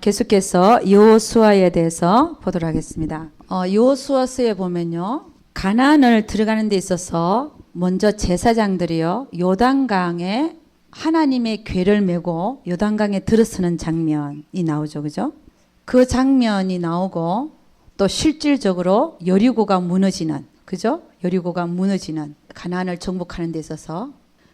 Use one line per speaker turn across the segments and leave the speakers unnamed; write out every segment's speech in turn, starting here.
계속해서 여호수아에 대해서 보도록 하겠습니다. 여호수아서에 보면요, 가나안을 들어가는 데 있어서 먼저 제사장들이요 요단강에 하나님의 궤를 메고 요단강에 들어서는 장면이 나오죠, 그죠? 그 장면이 나오고 또 실질적으로 여리고가 무너지는, 그죠? 여리고가 무너지는, 가나안을 정복하는 데 있어서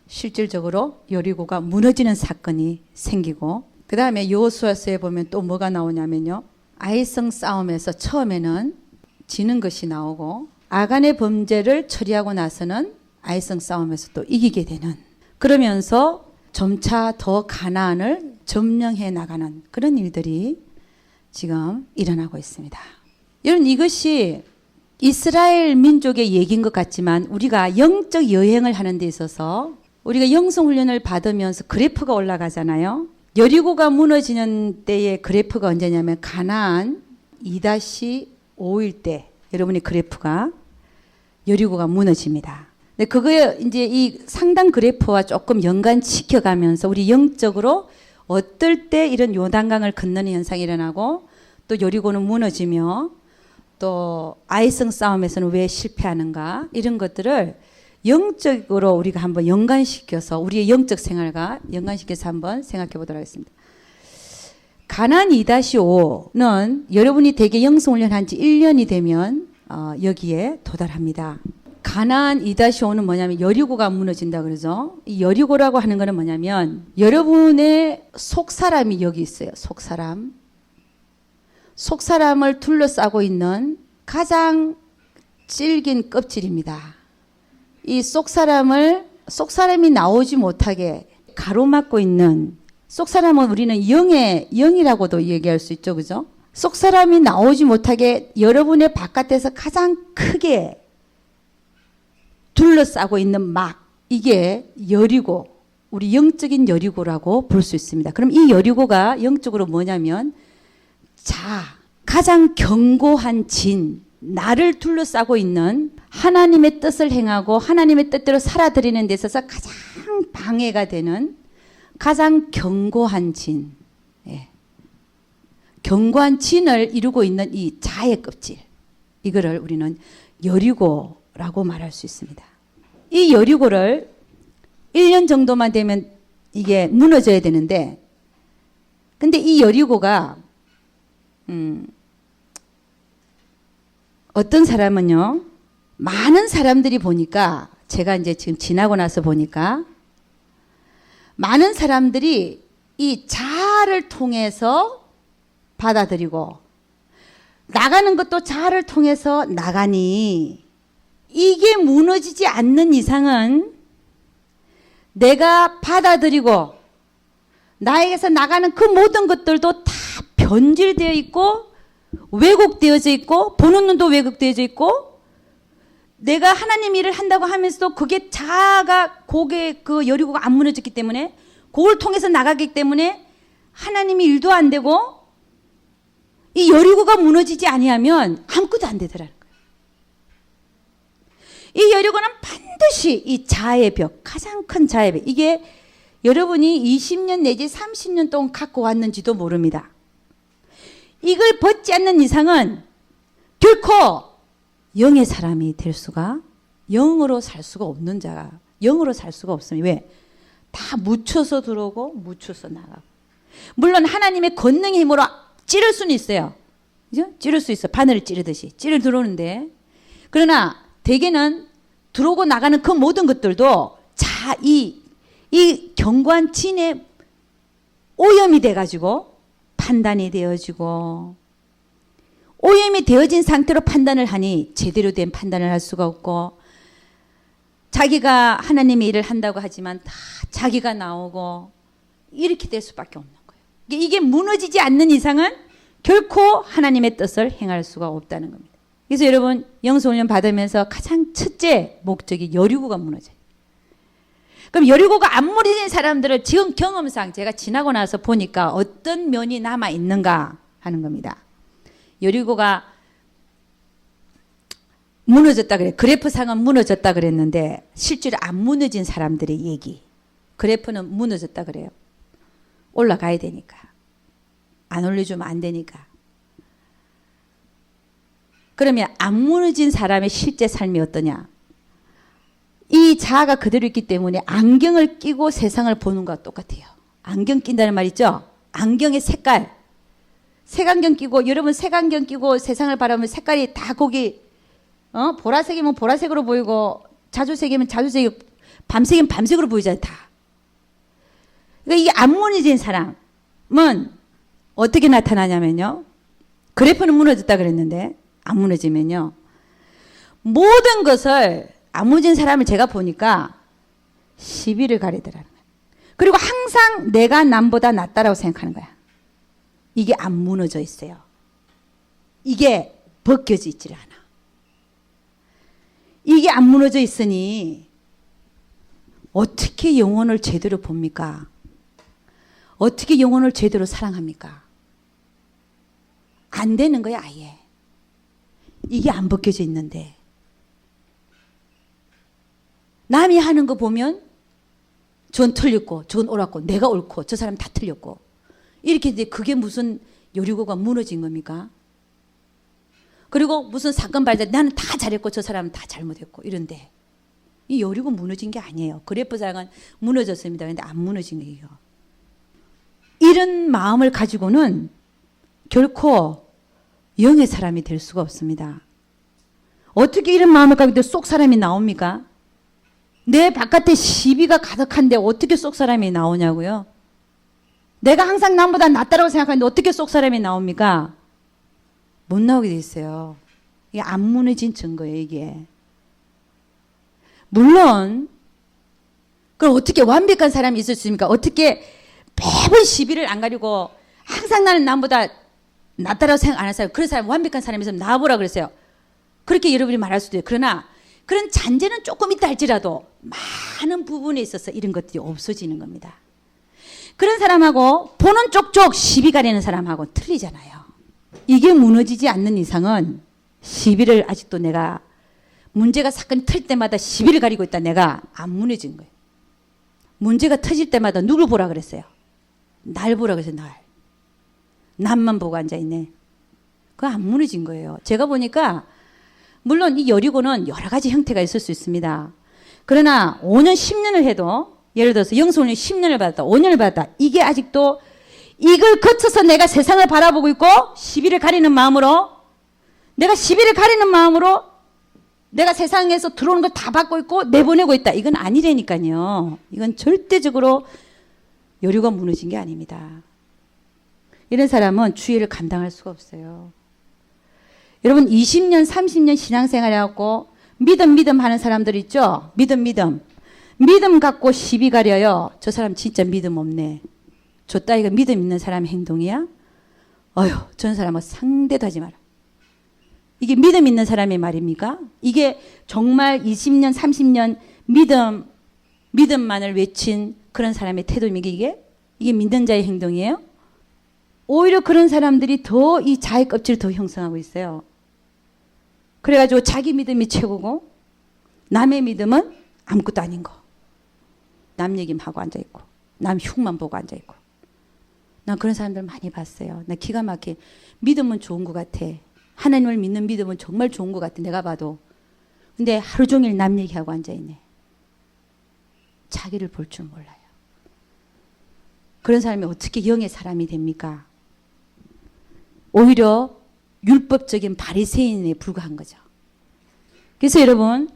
실질적으로 여리고가 무너지는 사건이 생기고, 그 다음에 여호수아서에 보면 또 뭐가 나오냐면요, 아이성 싸움에서 처음에는 지는 것이 나오고 아간의 범죄를 처리하고 나서는 아이성 싸움에서 또 이기게 되는, 그러면서 점차 더 가나안을 점령해 나가는 그런 일들이 지금 일어나고 있습니다. 여러분, 이것이 이스라엘 민족의 얘기인 것 같지만 우리가 영적 여행을 하는 데 있어서 우리가 영성훈련을 받으면서 그래프가 올라가잖아요. 여리고가 무너지는 때의 그래프가 언제냐면 가나안 2-5일 때 여러분의 그래프가 여리고가 무너집니다. 근데 그거에 이제 이 상당 그래프와 조금 연관시켜 가면서 우리 영적으로 어떨 때 이런 요단강을 건너는 현상이 일어나고 또 여리고는 무너지며 또 아이성 싸움에서는 왜 실패하는가, 이런 것들을 영적으로 우리가 한번 연관시켜서 우리의 영적 생활과 연관시켜서 한번 생각해 보도록 하겠습니다. 가나안 2-5는 여러분이 대개 영성훈련 한 지 1년이 되면 여기에 도달합니다. 가나안 2-5는 뭐냐면 여리고가 무너진다 그러죠. 이 여리고라고 하는 거는 뭐냐면 여러분의 속사람이 여기 있어요. 속사람을 둘러싸고 있는 가장 질긴 껍질입니다. 이 속사람이 나오지 못하게 가로막고 있는, 속사람은 우리는 영이라고도 얘기할 수 있죠, 그죠? 속사람이 나오지 못하게 여러분의 바깥에서 가장 크게 둘러싸고 있는 막, 이게 여리고, 우리 영적인 여리고라고 볼 수 있습니다. 그럼 이 여리고가 영적으로 뭐냐면 가장 견고한 진, 나를 둘러싸고 있는 하나님의 뜻을 행하고 하나님의 뜻대로 살아드리는 데 있어서 가장 방해가 되는 가장 견고한 진, 견고한 진을 이루고 있는 이 자의 껍질, 이거를 우리는 여리고라고 말할 수 있습니다. 이 여리고를 1년 정도만 되면 이게 무너져야 되는데, 근데 이 여리고가 어떤 사람은요, 많은 사람들이 보니까, 제가 이제 지금 지나고 나서 보니까 많은 사람들이 이 자아를 통해서 받아들이고 나가는 것도 자아를 통해서 나가니, 이게 무너지지 않는 이상은 내가 받아들이고 나에게서 나가는 그 모든 것들도 다 변질되어 있고 왜곡되어져 있고 보는 눈도 왜곡되어져 있고, 내가 하나님 일을 한다고 하면서도 그게 자아가 그 여리고가 안 무너졌기 때문에 그걸 통해서 나가기 때문에 하나님이 일도 안 되고 이 여리고가 무너지지 아니하면 아무것도 안 되더라는 거예요. 이 여리고는 반드시 이 자아의 벽, 가장 큰 자아의 벽, 이게 여러분이 20년 내지 30년 동안 갖고 왔는지도 모릅니다. 이걸 벗지 않는 이상은 결코 영의 사람이 될 수가, 영으로 살 수가 없는 자가 영으로 살 수가 없습니다. 왜? 다 묻혀서 들어오고 묻혀서 나가고. 물론 하나님의 권능의 힘으로 찌를 수는 있어요. 그죠? 찌를 수 있어. 바늘을 찌르듯이 찌를 들어오는데, 그러나 대개는 들어오고 나가는 그 모든 것들도 이 견고한 진에 오염이 돼가지고 판단이 되어지고, 오염이 되어진 상태로 판단을 하니 제대로 된 판단을 할 수가 없고, 자기가 하나님의 일을 한다고 하지만 다 자기가 나오고 이렇게 될 수밖에 없는 거예요. 이게 무너지지 않는 이상은 결코 하나님의 뜻을 행할 수가 없다는 겁니다. 그래서 여러분, 영성훈련 받으면서 가장 첫째 목적이 여리고가 무너져요. 그럼 여리고가 안 무너진 사람들을 지금 경험상 제가 지나고 나서 보니까 어떤 면이 남아 있는가 하는 겁니다. 여리고가 무너졌다 그래. 그래프상은 무너졌다 그랬는데 실제로 안 무너진 사람들의 얘기. 그래프는 무너졌다 그래요. 올라가야 되니까. 안 올려주면 안 되니까. 그러면 안 무너진 사람의 실제 삶이 어떠냐? 이 자아가 그대로 있기 때문에 안경을 끼고 세상을 보는 것과 똑같아요. 안경 낀다는 말 있죠? 안경의 색깔. 색안경 끼고, 여러분 색안경 끼고 세상을 바라보면 색깔이 다 거기, 보라색이면 보라색으로 보이고, 자주색이면 자주색, 밤색이면 밤색으로 보이잖아요, 다. 그러니까 이게 안 무너진 사람은 어떻게 나타나냐면요. 그래프는 무너졌다 그랬는데, 안 무너지면요. 모든 것을 안 무너진 사람을 제가 보니까 시비를 가리더라는 거예요. 그리고 항상 내가 남보다 낫다라고 생각하는 거야. 이게 안 무너져 있어요. 이게 벗겨져 있질 않아. 이게 안 무너져 있으니 어떻게 영혼을 제대로 봅니까? 어떻게 영혼을 제대로 사랑합니까? 안 되는 거야, 아예. 이게 안 벗겨져 있는데. 남이 하는 거 보면 저건 틀렸고 저건 옳았고 내가 옳고 저 사람 다 틀렸고 이렇게 이제 그게 무슨 여리고가 무너진 겁니까? 그리고 무슨 사건 발생 나는 다 잘했고 저 사람은 다 잘못했고 이런데 이 여리고 무너진 게 아니에요. 그래프장은 무너졌습니다. 그런데 안 무너진 거예요. 이런 마음을 가지고는 결코 영의 사람이 될 수가 없습니다. 어떻게 이런 마음을 가지고 속 사람이 나옵니까? 내 바깥에 시비가 가득한데 어떻게 속 사람이 나오냐고요? 내가 항상 남보다 낫다라고 생각하는데 어떻게 속 사람이 나옵니까? 못 나오게 돼 있어요. 이게 안 무너진 증거예요, 이게. 물론 그럼 어떻게 완벽한 사람이 있을 수 있습니까? 어떻게 매번 시비를 안 가리고 항상 나는 남보다 낫다라고 생각 안 했어요. 그런 사람, 완벽한 사람이 있으면 나와보라 그랬어요. 그렇게 여러분이 말할 수도 있어요. 그러나 그런 잔재는 조금 있다 할지라도 많은 부분에 있어서 이런 것들이 없어지는 겁니다. 그런 사람하고 보는 쪽쪽 시비 가리는 사람하고 틀리잖아요. 이게 무너지지 않는 이상은 시비를 아직도 내가 문제가 사건이 터질 때마다 시비를 가리고 있다. 내가 안 무너진 거예요. 문제가 터질 때마다 누굴 보라 그랬어요? 날 보라 그랬어요. 날. 남만 보고 앉아있네. 그거 안 무너진 거예요. 제가 보니까 물론 이 여리고는 여러 가지 형태가 있을 수 있습니다. 그러나 5년, 10년을 해도 예를 들어서 영성훈련이 10년을 받았다, 5년을 받았다. 이게 아직도 이걸 거쳐서 내가 세상을 바라보고 있고 시비를 가리는 마음으로 내가 시비를 가리는 마음으로 내가 세상에서 들어오는 걸 다 받고 있고 내보내고 있다. 이건 아니라니까요. 이건 절대적으로 여리고가 무너진 게 아닙니다. 이런 사람은 주의를 감당할 수가 없어요. 여러분 20년, 30년 신앙생활 해갖고 믿음 하는 사람들 있죠? 믿음 갖고 시비 가려요. 저 사람 진짜 믿음 없네. 저 따위가 믿음 있는 사람의 행동이야? 어휴, 저런 사람은 상대도 하지 마라. 이게 믿음 있는 사람의 말입니까? 이게 정말 20년, 30년 믿음만을 외친 그런 사람의 태도입니까? 이게 믿는 자의 행동이에요? 오히려 그런 사람들이 더 이 자의 껍질을 더 형성하고 있어요. 그래가지고 자기 믿음이 최고고 남의 믿음은 아무것도 아닌 거. 남 얘기만 하고 앉아있고 남 흉만 보고 앉아있고. 난 그런 사람들 많이 봤어요. 나 기가 막히게 믿음은 좋은 것 같아. 하나님을 믿는 믿음은 정말 좋은 것 같아. 내가 봐도. 근데 하루 종일 남 얘기하고 앉아있네. 자기를 볼 줄 몰라요. 그런 사람이 어떻게 영의 사람이 됩니까? 오히려 율법적인 바리새인에 불과한 거죠. 그래서 여러분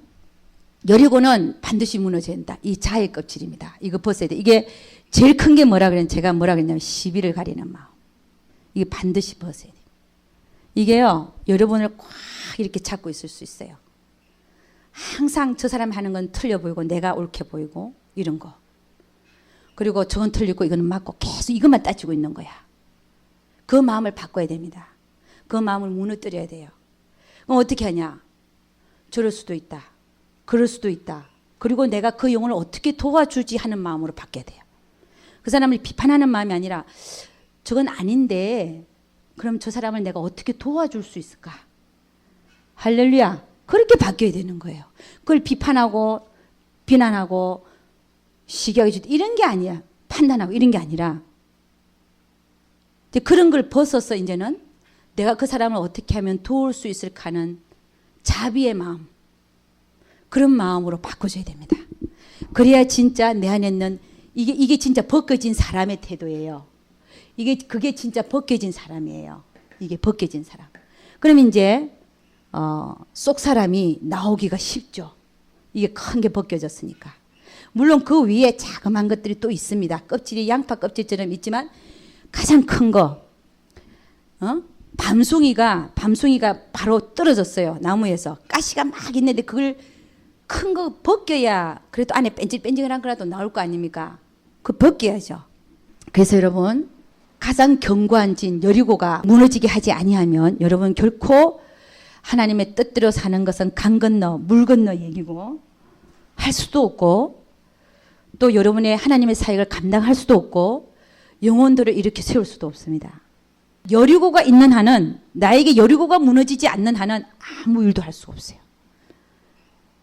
여리고는 반드시 무너져야 된다. 이 자의 껍질입니다. 이거 벗어야 돼. 이게 제일 큰 게 뭐라 그랬냐면 제가 뭐라 그랬냐면 시비를 가리는 마음. 이게 반드시 벗어야 돼. 이게요 여러분을 꽉 이렇게 잡고 있을 수 있어요. 항상 저 사람 하는 건 틀려 보이고 내가 옳게 보이고 이런 거. 그리고 저건 틀리고 이거는 맞고 계속 이것만 따지고 있는 거야. 그 마음을 바꿔야 됩니다. 그 마음을 무너뜨려야 돼요. 그럼 어떻게 하냐? 저럴 수도 있다. 그럴 수도 있다. 그리고 내가 그 영혼을 어떻게 도와주지 하는 마음으로 바뀌어야 돼요. 그 사람을 비판하는 마음이 아니라 저건 아닌데 그럼 저 사람을 내가 어떻게 도와줄 수 있을까? 할렐루야. 그렇게 바뀌어야 되는 거예요. 그걸 비판하고 비난하고 시기하게 이런 게 아니야. 판단하고 이런 게 아니라 이제 그런 걸 벗어서 이제는 내가 그 사람을 어떻게 하면 도울 수 있을까 하는 자비의 마음, 그런 마음으로 바꿔줘야 됩니다. 그래야 진짜 내 안에 있는 이게 진짜 벗겨진 사람의 태도예요. 그게 진짜 벗겨진 사람이에요. 이게 벗겨진 사람. 그럼 이제 속 사람이 나오기가 쉽죠. 이게 큰 게 벗겨졌으니까. 물론 그 위에 자그마한 것들이 또 있습니다. 껍질이 양파 껍질처럼 있지만 가장 큰 거, 밤송이가 바로 떨어졌어요. 나무에서 가시가 막 있는데 그걸 큰 거 벗겨야 그래도 안에 뺀질뺀질한 거라도 나올 거 아닙니까? 그 벗겨야죠. 그래서 여러분, 가장 견고한 진 여리고가 무너지게 하지 아니하면 여러분 결코 하나님의 뜻대로 사는 것은 강 건너 물 건너 얘기고 할 수도 없고, 또 여러분의 하나님의 사역을 감당할 수도 없고 영혼들을 이렇게 세울 수도 없습니다. 여리고가 있는 한은, 나에게 여리고가 무너지지 않는 한은 아무 일도 할 수가 없어요.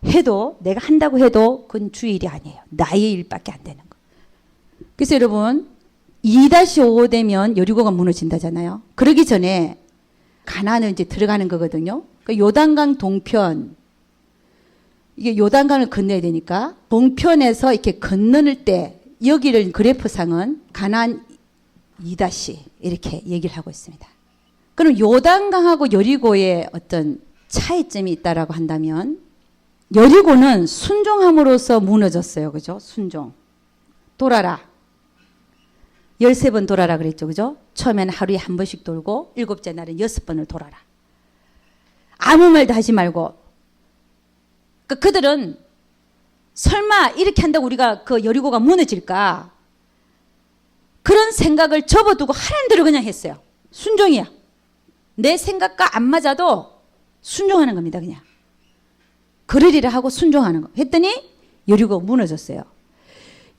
해도, 내가 한다고 해도 그건 주의 일이 아니에요. 나의 일밖에 안 되는 거. 그래서 여러분 2-5 되면 여리고가 무너진다잖아요. 그러기 전에 가나안을 이제 들어가는 거거든요. 그러니까 요단강 동편, 이게 요단강을 건너야 되니까 동편에서 이렇게 건너는 때 여기를 그래프상은 가나안 2- 이렇게 얘기를 하고 있습니다. 그럼 요단강하고 여리고의 어떤 차이점이 있다라고 한다면, 여리고는 순종함으로써 무너졌어요. 그죠? 순종. 돌아라. 13번 돌아라 그랬죠. 그죠? 처음에는 하루에 한 번씩 돌고 7째 날은 6번을 돌아라. 아무 말도 하지 말고. 그들은 설마 이렇게 한다고 우리가 그 여리고가 무너질까? 그런 생각을 접어두고 하라는 대로 그냥 했어요. 순종이야. 내 생각과 안 맞아도 순종하는 겁니다. 그냥. 그러리라 하고 순종하는 거. 했더니 여리고가 무너졌어요.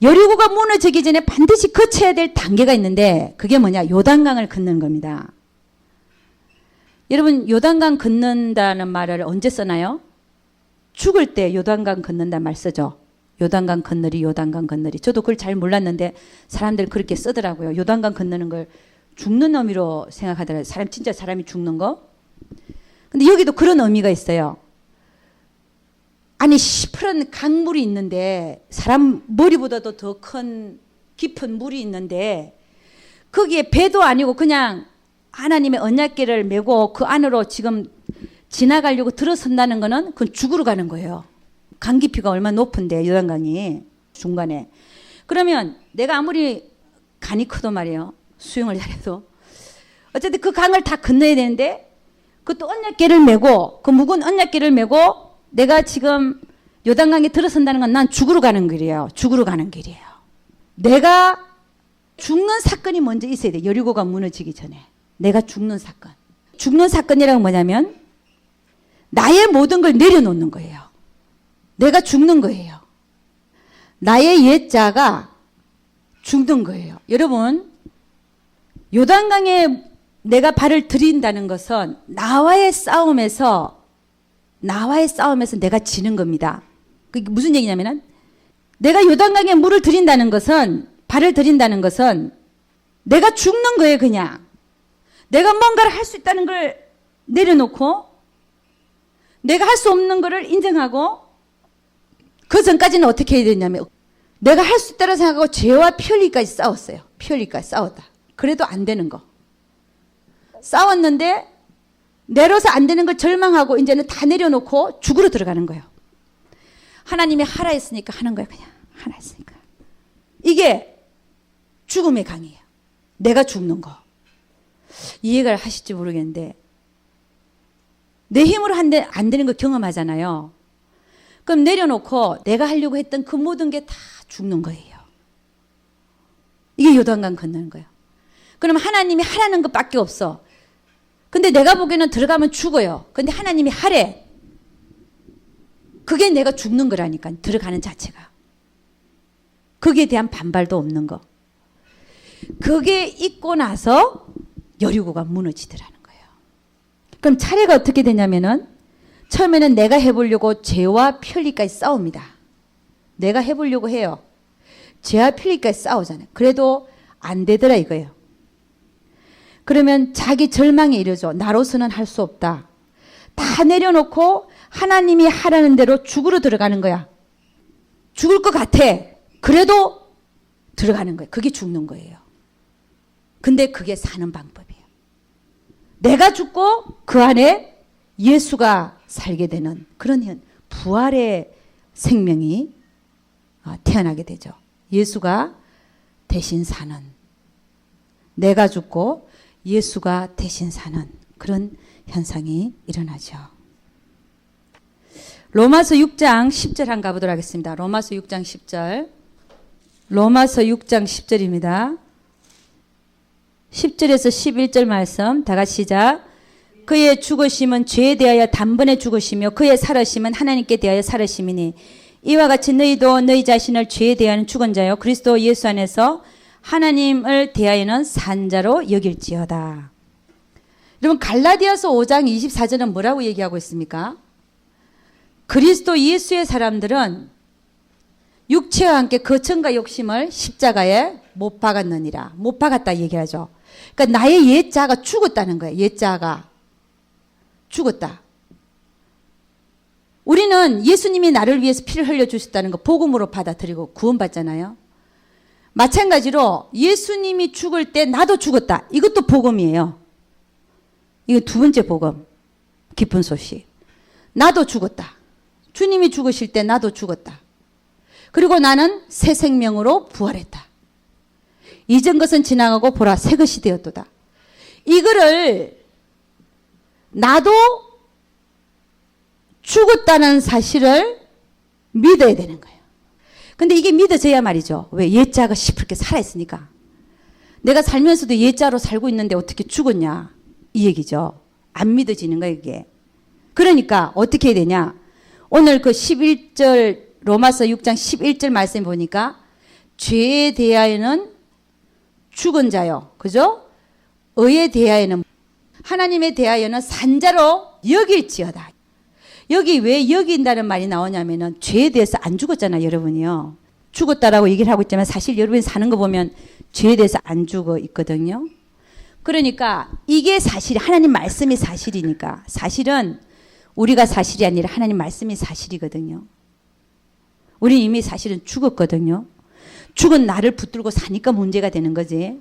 여리고가 무너지기 전에 반드시 거쳐야 될 단계가 있는데 그게 뭐냐? 요단강을 건너는 겁니다. 여러분, 요단강 건넌다는 말을 언제 쓰나요? 죽을 때 요단강 건넌다는 말 쓰죠. 요단강 건너리, 요단강 건너리. 저도 그걸 잘 몰랐는데 사람들 그렇게 쓰더라고요. 요단강 건너는 걸 죽는 의미로 생각하더라고요. 진짜 사람이 죽는 거. 근데 여기도 그런 의미가 있어요. 아니 시퍼런 강물이 있는데, 사람 머리보다도 더 큰 깊은 물이 있는데 거기에 배도 아니고 그냥 하나님의 언약궤를 메고 그 안으로 지금 지나가려고 들어선다는 거는 그건 죽으러 가는 거예요. 강 깊이가 얼마나 높은데 요단강이 중간에. 그러면 내가 아무리 간이 커도 말이에요. 수영을 잘해도 어쨌든 그 강을 다 건너야 되는데 그것도 언약궤를 메고, 그 무거운 언약궤를 메고 내가 지금 요단강에 들어선다는 건 난 죽으러 가는 길이에요. 죽으러 가는 길이에요. 내가 죽는 사건이 먼저 있어야 돼. 여리고가 무너지기 전에. 내가 죽는 사건. 죽는 사건이라는 뭐냐면 나의 모든 걸 내려놓는 거예요. 내가 죽는 거예요. 나의 옛자가 죽는 거예요. 여러분, 요단강에 내가 발을 들인다는 것은 나와의 싸움에서 내가 지는 겁니다. 그게 무슨 얘기냐면은, 내가 요단강에 물을 들인다는 것은, 발을 들인다는 것은 내가 죽는 거예요. 그냥 내가 뭔가를 할 수 있다는 걸 내려놓고 내가 할 수 없는 거를 인정하고, 그 전까지는 어떻게 해야 되냐면 내가 할 수 있다고 생각하고 죄와 피 흘리기까지 싸웠어요. 피 흘리기까지 싸웠다. 그래도 안 되는 거 싸웠는데 내려서 안 되는 걸 절망하고 이제는 다 내려놓고 죽으러 들어가는 거예요. 하나님이 하라 했으니까 하는 거예요. 그냥 하라 했으니까. 이게 죽음의 강이에요. 내가 죽는 거. 이해가 하실지 모르겠는데, 내 힘으로 안 되는 거 경험하잖아요. 그럼 내려놓고 내가 하려고 했던 그 모든 게 다 죽는 거예요. 이게 요단강 건너는 거예요. 그럼 하나님이 하라는 것밖에 없어. 근데 내가 보기에는 들어가면 죽어요. 근데 하나님이 하래. 그게 내가 죽는 거라니까. 들어가는 자체가. 거기에 대한 반발도 없는 거. 그게 있고 나서 여리고가 무너지더라는 거예요. 그럼 차례가 어떻게 되냐면은, 처음에는 내가 해보려고 죄와 피 흘리기까지 싸웁니다. 내가 해보려고 해요. 죄와 피 흘리기까지 싸우잖아요. 그래도 안 되더라 이거예요. 그러면 자기 절망에 이르죠. 나로서는 할 수 없다. 다 내려놓고 하나님이 하라는 대로 죽으러 들어가는 거야. 죽을 것 같아. 그래도 들어가는 거예요. 그게 죽는 거예요. 근데 그게 사는 방법이에요. 내가 죽고 그 안에 예수가 살게 되는 그런 부활의 생명이 태어나게 되죠. 예수가 대신 사는, 내가 죽고 예수가 대신 사는 그런 현상이 일어나죠. 로마서 6장 10절 한번 가보도록 하겠습니다. 로마서 6장 10절. 로마서 6장 10절입니다. 10절에서 11절 말씀 다 같이 시작. 그의 죽으심은 죄에 대하여 단번에 죽으시며 그의 살으심은 하나님께 대하여 살으심이니 이와 같이 너희도 너희 자신을 죄에 대하여는 죽은 자요 그리스도 예수 안에서 하나님을 대하여는 산 자로 여길지어다. 여러분 갈라디아서 5장 24절은 뭐라고 얘기하고 있습니까? 그리스도 예수의 사람들은 육체와 함께 거천과 욕심을 십자가에 못 박았느니라. 못 박았다 얘기하죠. 그러니까 나의 옛자가 죽었다는 거예요. 옛자가 죽었다. 우리는 예수님이 나를 위해서 피를 흘려주셨다는 거 복음으로 받아들이고 구원받잖아요. 마찬가지로 예수님이 죽을 때 나도 죽었다. 이것도 복음이에요. 이거 두 번째 복음. 기쁜 소식. 나도 죽었다. 주님이 죽으실 때 나도 죽었다. 그리고 나는 새 생명으로 부활했다. 이전 것은 지나가고 보라 새 것이 되었도다. 이거를 나도 죽었다는 사실을 믿어야 되는 거예요. 근데 이게 믿어져야 말이죠. 왜? 옛자가 시퍼렇게 살아있으니까. 내가 살면서도 옛자로 살고 있는데 어떻게 죽었냐 이 얘기죠. 안 믿어지는 거예요 이게. 그러니까 어떻게 해야 되냐. 오늘 그 11절 로마서 6장 11절 말씀 보니까 죄에 대하여는 죽은 자요. 그죠? 의에 대하여는 하나님에 대하여는 산자로 여길지어다. 여기 왜 여긴다는 말이 나오냐면은 죄에 대해서 안 죽었잖아요, 여러분이요. 죽었다라고 얘기를 하고 있지만 사실 여러분이 사는 거 보면 죄에 대해서 안 죽어 있거든요. 그러니까 이게 사실 하나님 말씀이 사실이니까 사실은 우리가 사실이 아니라 하나님 말씀이 사실이거든요. 우리 이미 사실은 죽었거든요. 죽은 나를 붙들고 사니까 문제가 되는 거지.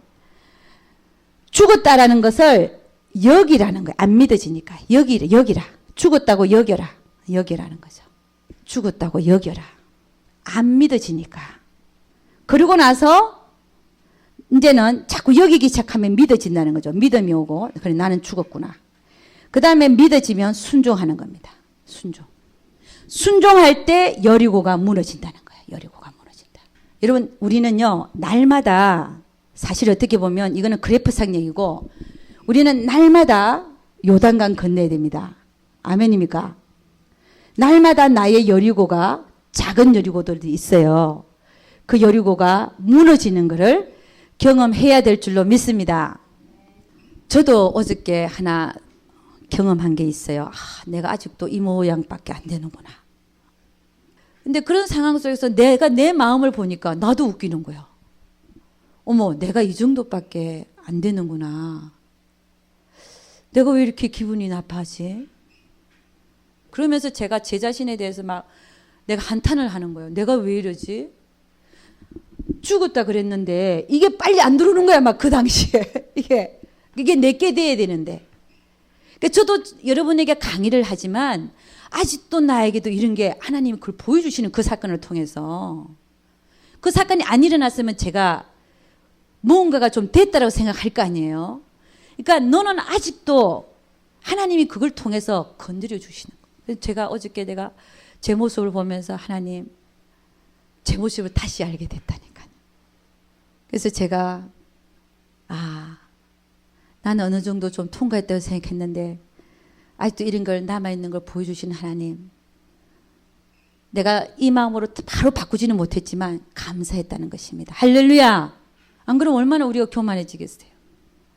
죽었다라는 것을 여기라는 거예요. 안 믿어지니까. 여기라. 죽었다고 여겨라. 여기라는 거죠. 죽었다고 여겨라. 안 믿어지니까. 그러고 나서 이제는 자꾸 여기기 시작하면 믿어진다는 거죠. 믿음이 오고 그래 나는 죽었구나. 그 다음에 믿어지면 순종하는 겁니다. 순종할 때 여리고가 무너진다는 거예요. 여리고가 무너진다. 여러분 우리는요 날마다 사실 어떻게 보면 이거는 그래프상 얘기고 우리는 날마다 요단강 건너야 됩니다. 아멘입니까? 날마다 나의 여리고가 작은 여리고들도 있어요. 그 여리고가 무너지는 것을 경험해야 될 줄로 믿습니다. 저도 어저께 하나 경험한 게 있어요. 내가 아직도 이 모양밖에 안 되는구나. 근데 그런 상황 속에서 내가 내 마음을 보니까 나도 웃기는 거야. 어머, 내가 이 정도밖에 안 되는구나. 내가 왜 이렇게 기분이 나빠하지? 그러면서 제가 제 자신에 대해서 막 내가 한탄을 하는 거예요. 내가 왜 이러지? 죽었다 그랬는데 이게 빨리 안 들어오는 거야. 막 그 당시에. 이게 내게 돼야 되는데. 그러니까 저도 여러분에게 강의를 하지만 아직도 나에게도 이런 게 하나님이 그걸 보여주시는 그 사건을 통해서 그 사건이 안 일어났으면 제가 무언가가 좀 됐다라고 생각할 거 아니에요. 그러니까 너는 아직도 하나님이 그걸 통해서 건드려 주시는 거예요. 그래서 제가 어저께 내가 제 모습을 보면서 하나님 제 모습을 다시 알게 됐다니까요. 그래서 제가 나는 어느 정도 좀 통과했다고 생각했는데 아직도 이런 걸 남아있는 걸 보여주시는 하나님, 내가 이 마음으로 바로 바꾸지는 못했지만 감사했다는 것입니다. 할렐루야. 안 그러면 얼마나 우리가 교만해지겠어요.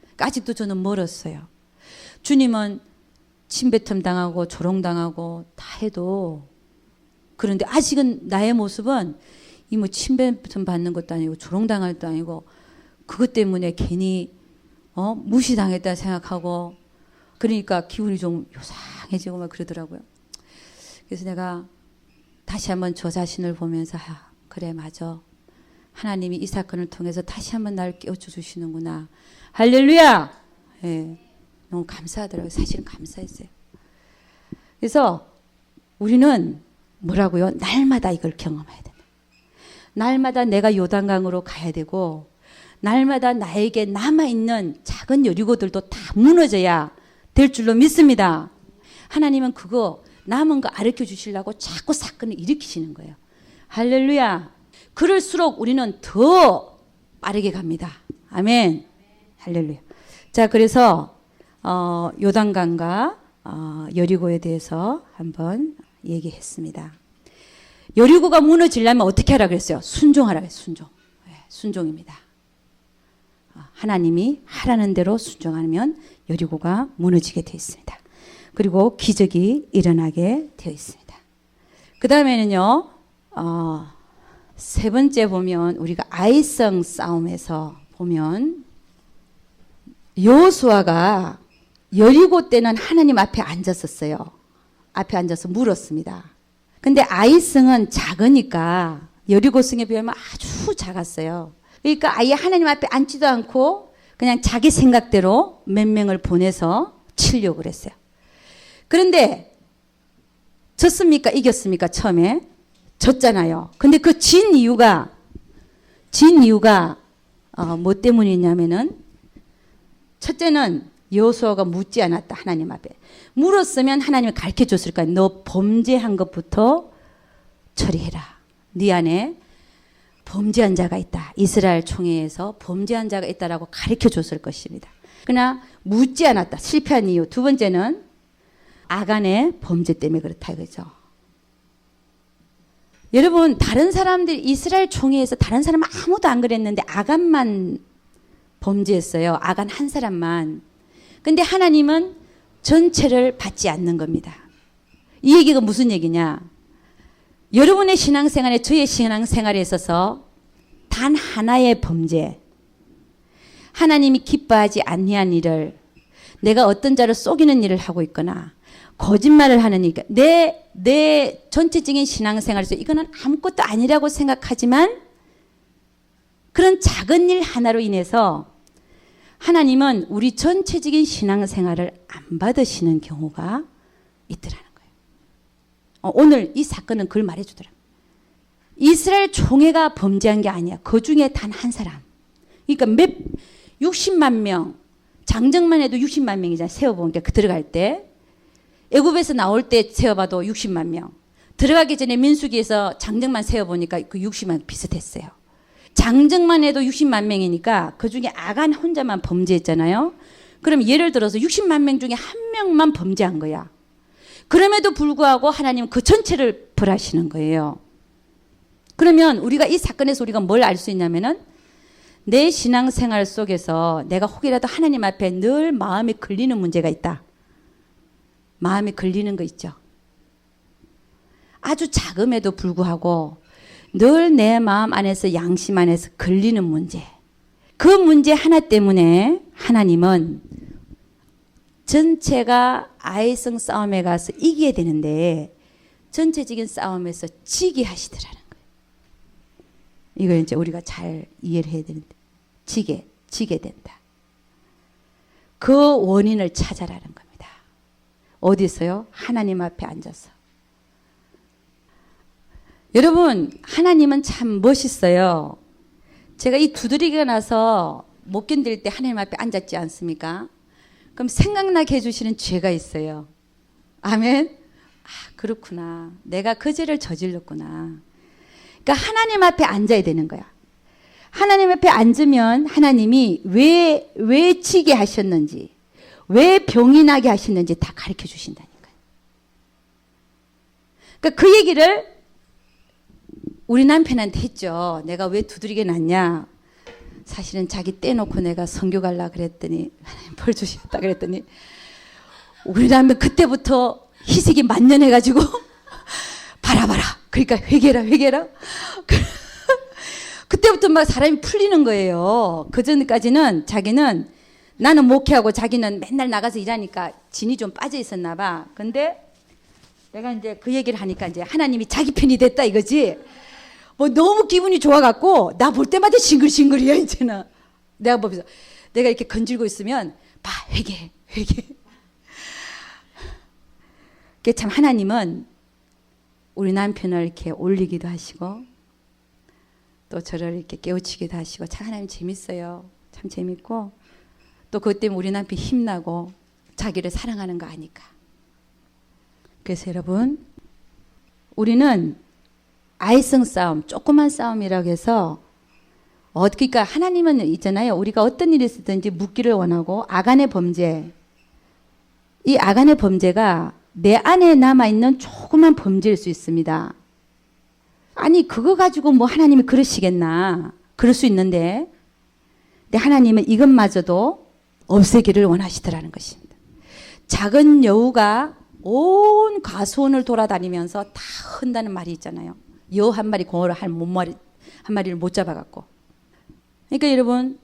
그러니까 아직도 저는 멀었어요. 주님은 침뱉음 당하고 조롱당하고 다 해도, 그런데 아직은 나의 모습은 이 침뱉음 받는 것도 아니고 조롱당할 것도 아니고 그것 때문에 괜히 무시당했다 생각하고 그러니까 기분이 좀 요상해지고 막 그러더라고요. 그래서 내가 다시 한번 저 자신을 보면서 그래 맞아. 하나님이 이 사건을 통해서 다시 한번 나를 깨우쳐 주시는구나. 할렐루야. 예, 너무 감사하더라고요. 사실은 감사했어요. 그래서 우리는 뭐라고요? 날마다 이걸 경험해야 된다. 날마다 내가 요단강으로 가야 되고 날마다 나에게 남아있는 작은 여리고들도 다 무너져야 될 줄로 믿습니다. 하나님은 그거 남은 거 가르쳐 주시려고 자꾸 사건을 일으키시는 거예요. 할렐루야. 그럴수록 우리는 더 빠르게 갑니다. 아멘. 할렐루야. 자, 그래서 요단강과 여리고에 대해서 한번 얘기했습니다. 여리고가 무너지려면 어떻게 하라 그랬어요? 순종하라 그랬어요. 순종. 네, 순종입니다. 하나님이 하라는 대로 순종하면 여리고가 무너지게 되어 있습니다. 그리고 기적이 일어나게 되어 있습니다. 그 다음에는요, 세 번째 보면 우리가 아이성 싸움에서 보면 여호수아가 여리고 때는 하나님 앞에 앉았었어요. 앞에 앉아서 물었습니다. 근데 아이성은 작으니까 여리고성에 비하면 아주 작았어요. 그러니까 아예 하나님 앞에 앉지도 않고 그냥 자기 생각대로 몇 명을 보내서 치려고 그랬어요. 그런데 졌습니까? 이겼습니까? 처음에 졌잖아요. 근데 그 진 이유가 뭐 때문이냐면은 첫째는 여호수아가 묻지 않았다. 하나님 앞에. 물었으면 하나님이 가르쳐 줬을 거야. 너 범죄한 것부터 처리해라. 네 안에 범죄한 자가 있다. 이스라엘 총회에서 범죄한 자가 있다라고 가르쳐 줬을 것입니다. 그러나 묻지 않았다. 실패한 이유. 두 번째는 아간의 범죄 때문에 그렇다 이거죠. 여러분 다른 사람들 이스라엘 총회에서 다른 사람 아무도 안 그랬는데 아간만 범죄했어요. 아간 한 사람만. 근데 하나님은 전체를 받지 않는 겁니다. 이 얘기가 무슨 얘기냐? 여러분의 신앙생활에 저의 신앙생활에 있어서 단 하나의 범죄, 하나님이 기뻐하지 아니한 일을 내가 어떤 자를 속이는 일을 하고 있거나 거짓말을 하는 일, 내 전체적인 신앙생활에서 이거는 아무것도 아니라고 생각하지만 그런 작은 일 하나로 인해서 하나님은 우리 전체적인 신앙생활을 안 받으시는 경우가 있더라는 거예요. 오늘 이 사건은 그걸 말해주더라. 이스라엘 총회가 범죄한 게 아니야. 그 중에 단 한 사람. 그러니까 60만 명, 장정만 해도 60만 명이잖아. 세어보니까 들어갈 때. 애굽에서 나올 때 세어봐도 60만 명. 들어가기 전에 민수기에서 장정만 세어보니까 그 60만 비슷했어요. 장정만 해도 60만 명이니까 그 중에 아간 혼자만 범죄했잖아요. 그럼 예를 들어서 60만 명 중에 한 명만 범죄한 거야. 그럼에도 불구하고 하나님은 그 전체를 벌하시는 거예요. 그러면 우리가 이 사건에서 우리가 뭘 알 수 있냐면은 내 신앙생활 속에서 내가 혹이라도 하나님 앞에 늘 마음이 걸리는 문제가 있다. 마음이 걸리는 거 있죠. 아주 작음에도 불구하고 늘 내 마음 안에서 양심 안에서 걸리는 문제. 그 문제 하나 때문에 하나님은 전체가 아이성 싸움에 가서 이기게 되는데 전체적인 싸움에서 지게 하시더라는 거예요. 이걸 이제 우리가 잘 이해를 해야 되는데 지게 된다. 그 원인을 찾아라는 겁니다. 어디서요? 하나님 앞에 앉아서. 여러분 하나님은 참 멋있어요. 제가 이 두드리기가 나서 못 견딜 때 하나님 앞에 앉았지 않습니까? 그럼 생각나게 해주시는 죄가 있어요. 아멘. 그렇구나. 내가 그 죄를 저질렀구나. 그러니까 하나님 앞에 앉아야 되는 거야. 하나님 앞에 앉으면 하나님이 왜 치게 하셨는지, 왜 병이 나게 하셨는지 다 가르쳐 주신다니까요. 그러니까 그 얘기를 우리 남편한테 했죠. 내가 왜 두드리게 났냐. 사실은 자기 떼놓고 내가 선교 갈라 그랬더니 하나님 벌 주셨다 그랬더니 우리 남편 그때부터 희색이 만연해가지고 봐라 그러니까 회개라 그때부터 막 사람이 풀리는 거예요. 그 전까지는 자기는 나는 목회하고 자기는 맨날 나가서 일하니까 진이 좀 빠져 있었나 봐. 근데 내가 이제 그 얘기를 하니까 이제 하나님이 자기 편이 됐다 이거지. 뭐 너무 기분이 좋아갖고 나 볼 때마다 싱글싱글이야 이제는. 내가 보면서 내가 이렇게 건질고 있으면 봐 회개. 그게 참 하나님은 우리 남편을 이렇게 올리기도 하시고 또 저를 이렇게 깨우치기도 하시고 참 하나님 재밌어요. 참 재밌고 또 그것 때문에 우리 남편 힘나고 자기를 사랑하는 거 아니까. 그래서 여러분 우리는 아이성 싸움, 조그만 싸움이라고 해서 그러니까 하나님은 있잖아요. 우리가 어떤 일이 있었든지 묻기를 원하고 아간의 범죄, 이 아간의 범죄가 내 안에 남아있는 조그만 범죄일 수 있습니다. 아니 그거 가지고 뭐 하나님이 그러시겠나. 그럴 수 있는데 근데 하나님은 이것마저도 없애기를 원하시더라는 것입니다. 작은 여우가 온 가수원을 돌아다니면서 다 흔다는 말이 있잖아요. 여우 한 마리 공어를 한 마리를 못 잡아갖고. 그러니까 여러분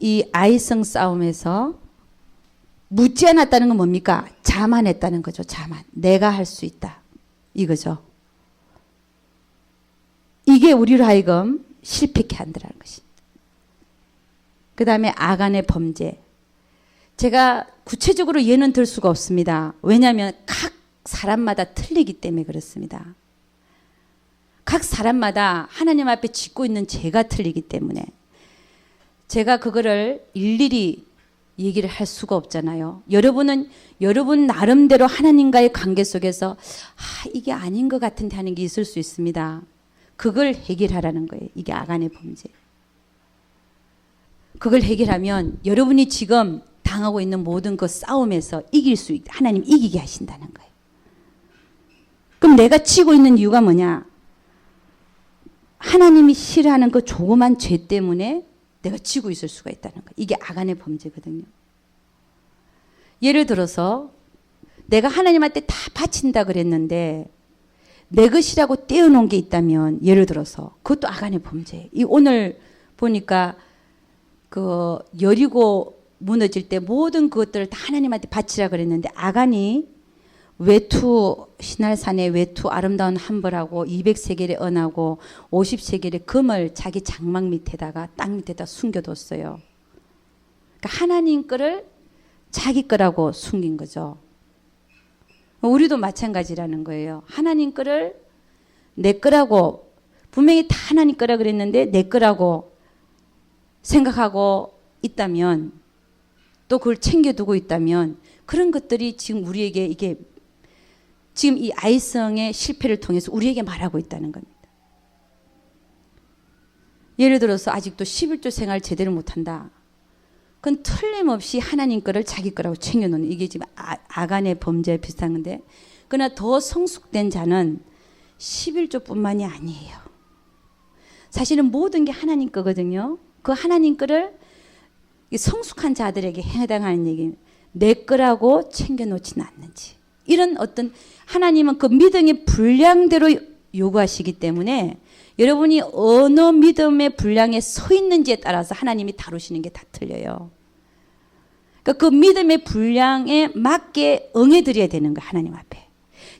이 아이성 싸움에서 묻지 않았다는 건 뭡니까? 자만했다는 거죠. 자만. 내가 할 수 있다. 이거죠. 이게 우리로 하여금 실패케 한다는 것입니다. 그 다음에 아간의 범죄. 제가 구체적으로 예는 들 수가 없습니다. 왜냐하면 각 사람마다 틀리기 때문에 그렇습니다. 각 사람마다 하나님 앞에 짓고 있는 죄가 틀리기 때문에 제가 그거를 일일이 얘기를 할 수가 없잖아요. 여러분은 여러분 나름대로 하나님과의 관계 속에서 이게 아닌 것 같은데 하는 게 있을 수 있습니다. 그걸 해결하라는 거예요. 이게 아간의 범죄. 그걸 해결하면 여러분이 지금 당하고 있는 모든 그 싸움에서 하나님 이기게 하신다는 거예요. 그럼 내가 치고 있는 이유가 뭐냐? 하나님이 싫어하는 그 조그만 죄 때문에 내가 지고 있을 수가 있다는 거예요. 이게 아간의 범죄거든요. 예를 들어서 내가 하나님한테 다 바친다 그랬는데 내 것이라고 떼어놓은 게 있다면 예를 들어서 그것도 아간의 범죄예요. 오늘 보니까 그 여리고 무너질 때 모든 그것들을 다 하나님한테 바치라 그랬는데 아간이 신할산에 외투 아름다운 한벌하고 200세겔의 은하고 50세겔의 금을 자기 장막 밑에다가 땅 밑에다 숨겨뒀어요. 그러니까 하나님 거를 자기 거라고 숨긴 거죠. 우리도 마찬가지라는 거예요. 하나님 거를 내 거라고 분명히 다 하나님 거라 그랬는데 내 거라고 생각하고 있다면 또 그걸 챙겨두고 있다면 그런 것들이 지금 우리에게 이게 지금 이 아이성의 실패를 통해서 우리에게 말하고 있다는 겁니다. 예를 들어서 아직도 11조 생활 제대로 못한다. 그건 틀림없이 하나님 거를 자기 거라고 챙겨놓는 이게 지금 아간의 범죄에 비슷한 건데 그러나 더 성숙된 자는 11조뿐만이 아니에요. 사실은 모든 게 하나님 거거든요. 그 하나님 거를 성숙한 자들에게 해당하는 얘기입니다. 내 거라고 챙겨놓지는 않는지. 이런 어떤 하나님은 그 믿음의 분량대로 요구하시기 때문에 여러분이 어느 믿음의 분량에 서 있는지에 따라서 하나님이 다루시는 게 다 틀려요. 그러니까 그 믿음의 분량에 맞게 응해드려야 되는 거예요. 하나님 앞에.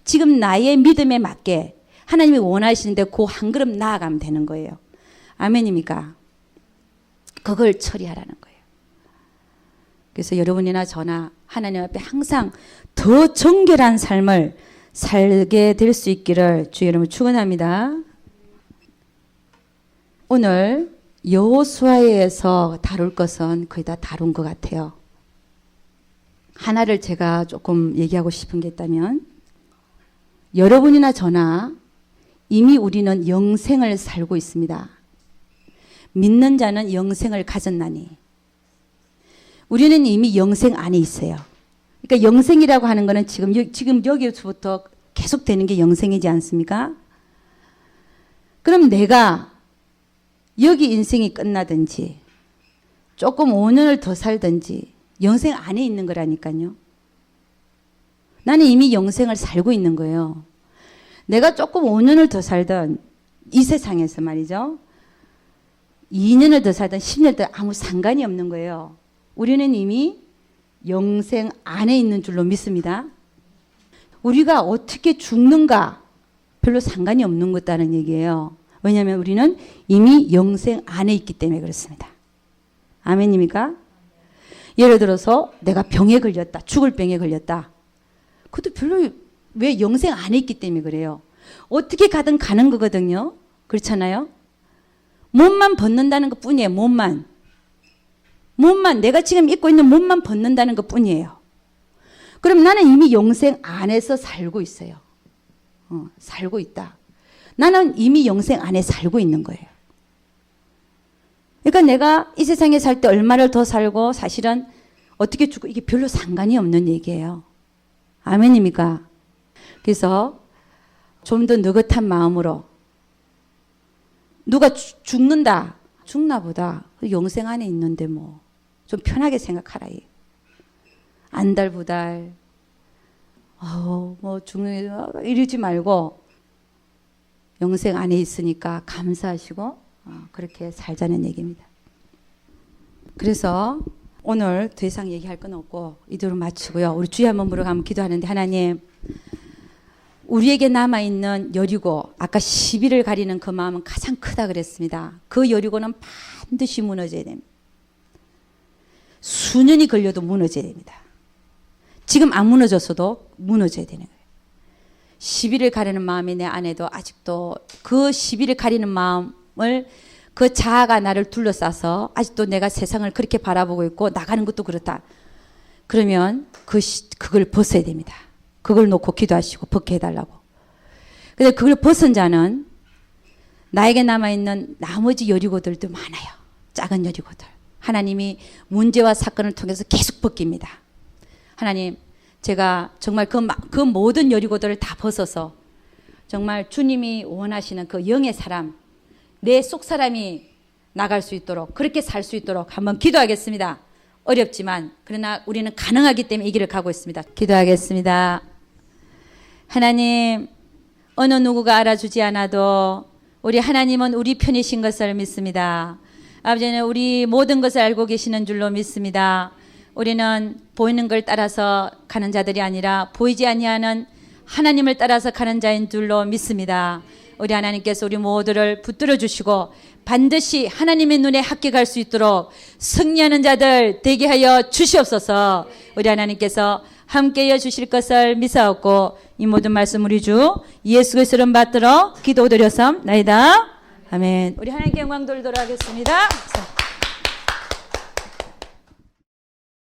지금 나의 믿음에 맞게 하나님이 원하시는데 그 한 걸음 나아가면 되는 거예요. 아멘입니까? 그걸 처리하라는 거예요. 그래서 여러분이나 저나 하나님 앞에 항상 더 정결한 삶을 살게 될 수 있기를 주의 이름으로 축원합니다. 오늘 여호수아에서 다룰 것은 거의 다 다룬 것 같아요. 하나를 제가 조금 얘기하고 싶은 게 있다면 여러분이나 저나 이미 우리는 영생을 살고 있습니다. 믿는 자는 영생을 가졌나니 우리는 이미 영생 안에 있어요. 그러니까 영생이라고 하는 거는 지금 여기서부터 계속 되는 게 영생이지 않습니까? 그럼 내가 여기 인생이 끝나든지 조금 5년을 더 살든지 영생 안에 있는 거라니까요. 나는 이미 영생을 살고 있는 거예요. 내가 조금 5년을 더 살든 이 세상에서 말이죠. 2년을 더 살든 10년 더 아무 상관이 없는 거예요. 우리는 이미 영생 안에 있는 줄로 믿습니다. 우리가 어떻게 죽는가 별로 상관이 없는 것다는 얘기예요. 왜냐하면 우리는 이미 영생 안에 있기 때문에 그렇습니다. 아멘입니까? 예를 들어서 내가 병에 걸렸다. 죽을 병에 걸렸다. 그것도 별로 왜 영생 안에 있기 때문에 그래요. 어떻게 가든 가는 거거든요. 그렇잖아요. 몸만 벗는다는 것 뿐이에요. 몸만 내가 지금 입고 있는 몸만 벗는다는 것 뿐이에요. 그럼 나는 이미 영생 안에서 살고 있어요. 살고 있다. 나는 이미 영생 안에 살고 있는 거예요. 그러니까 내가 이 세상에 살 때 얼마를 더 살고 사실은 어떻게 죽고 이게 별로 상관이 없는 얘기예요. 아멘입니까? 그래서 좀 더 느긋한 마음으로 누가 죽는다. 죽나 보다. 영생 안에 있는데 뭐 좀 편하게 생각하라. 안달부달 뭐 죽는 이러지 말고 영생 안에 있으니까 감사하시고 그렇게 살자는 얘기입니다. 그래서 오늘 더 이상 얘기할 건 없고 이대로 마치고요. 우리 주여 한번 물어가면 기도하는데 하나님 우리에게 남아있는 여리고 아까 시비를 가리는 그 마음은 가장 크다 그랬습니다. 그 여리고는 반드시 무너져야 됩니다. 수년이 걸려도 무너져야 됩니다. 지금 안 무너졌어도 무너져야 되는 거예요. 시비를 가리는 마음이 내 안에도 아직도 그 시비를 가리는 마음을 그 자아가 나를 둘러싸서 아직도 내가 세상을 그렇게 바라보고 있고 나가는 것도 그렇다. 그러면 그걸 벗어야 됩니다. 그걸 놓고 기도하시고 벗게 해달라고. 근데 그걸 벗은 자는 나에게 남아있는 나머지 여리고들도 많아요. 작은 여리고들. 하나님이 문제와 사건을 통해서 계속 벗깁니다. 하나님 제가 정말 그 모든 여리고들을 다 벗어서 정말 주님이 원하시는 그 영의 사람 내 속 사람이 나갈 수 있도록 그렇게 살 수 있도록 한번 기도하겠습니다. 어렵지만 그러나 우리는 가능하기 때문에 이 길을 가고 있습니다. 기도하겠습니다. 하나님 어느 누구가 알아주지 않아도 우리 하나님은 우리 편이신 것을 믿습니다. 아버지는 우리 모든 것을 알고 계시는 줄로 믿습니다. 우리는 보이는 걸 따라서 가는 자들이 아니라 보이지 아니하는 하나님을 따라서 가는 자인 줄로 믿습니다. 우리 하나님께서 우리 모두를 붙들어 주시고 반드시 하나님의 눈에 합격할 수 있도록 승리하는 자들 되게 하여 주시옵소서. 우리 하나님께서 함께하여 주실 것을 믿사옵고 이 모든 말씀 우리 주 예수 그리스도를 받들어 기도드렸사옵나이다. 아멘. 우리 하나님께 영광 돌도록 하겠습니다.